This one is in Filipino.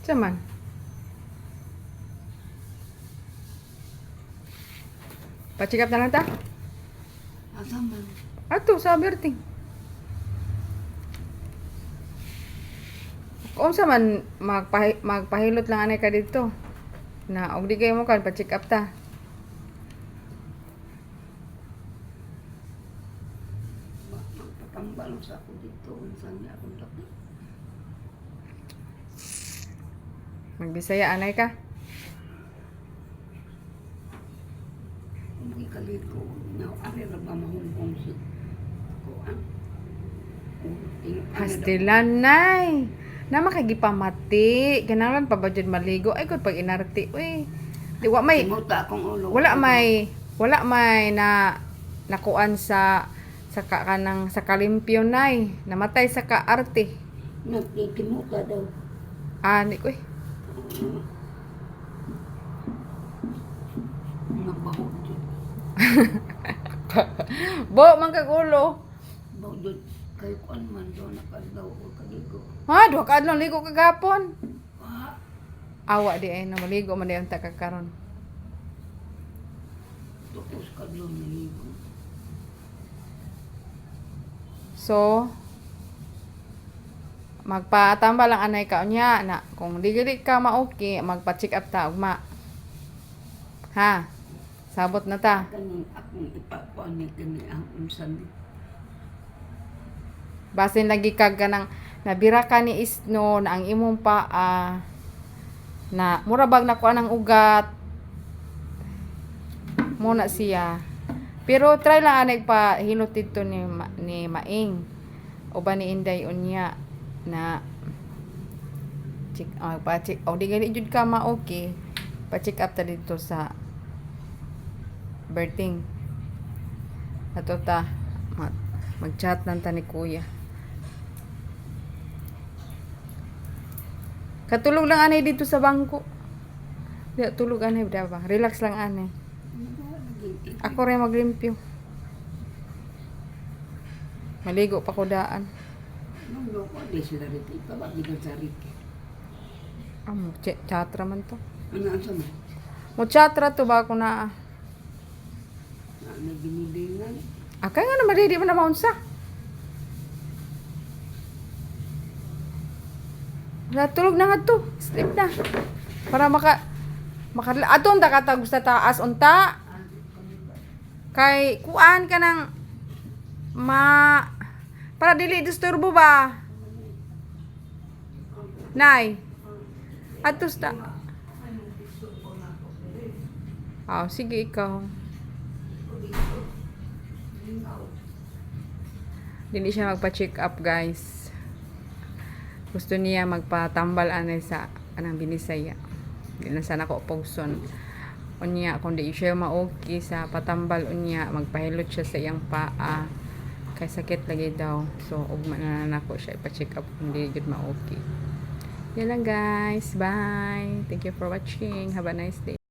Saman. Pa-check up na lang ta? Asa man? Ato, sa Berting. Kung sa man, magpahilot lang anay ka dito. Na, og di kayo mo kan, pa-check up ta. Magpatambal sa ako dito. Unsan niya akong laki. Magbisaya anay ka. Hindi kaliko. Ari na ba mahungkong si Kuan? Pastilan, nay. Na makagipamati. Ganalan pa ba dyan maligo? Ay, kung pag inarti. Uy. Di, wa may, Timuta akong ulo. wala may na nakuan sa kanang sa kalimpyo nay. Namatay sa kaarte. Nagtitimuta daw. Ani ko eh. Nagbaho dyan. Bo, man kagulo. Baho dyan. Kay Kuan man doon nakadaw o kaliko. Ha, duha ka adlaw ligo kagapon. Ah, Awa di ay na maligo man dayon ta kakaron. tukos ka doon naligo. So, magpatamba lang anay ka unya na kung di gid ka ma-okay, magpa-check up ta ugma. Ha? Sabot na ta. Kaning akong ipakuan ni kani ang unsan. Basin lagi kag kanang nabira ka ni isno na ang imong paa na mura bag nakuha ng ugat mo na siya. Pero try lang anay pa hilot dito ni Maing o ba ni Inday unya na check pa-check o di gali jud ka ma-okay pa-check up ta dito sa Berting. Ato ta mag-chat lang ta ni Kuya. Katulog lang anay dito sa bangko. Di tulog anay ba? Relax lang anay. Ako rin maglimpyo. Maligo pa ko daan. Nung loko, di sila rito. Ipabag dito sa rito. Mo chatra man to. Ano ang sama? Mo chatra to ba ako na? Ano binilingan? Akay nga naman di man na maunsa. Natulog na nga to. Sleep na. Para aton ta katag sa taas unta. Kay kuan ka ng para dili disturbo ba? Nay. Atos ta. Sige ikaw. Dili siya magpa-check up, guys. Gusto niya magpatambal anay sa anang binisaya. Di na sana ko pogson. Unya kung di siya ma-okay sa patambal unya, magpahilot siya sa iyang paa. Kay sakit lagi daw. So ugma na nako siya ipa-check up kung di gud ma-okay. Yan lang guys. Bye. Thank you for watching. Have a nice day.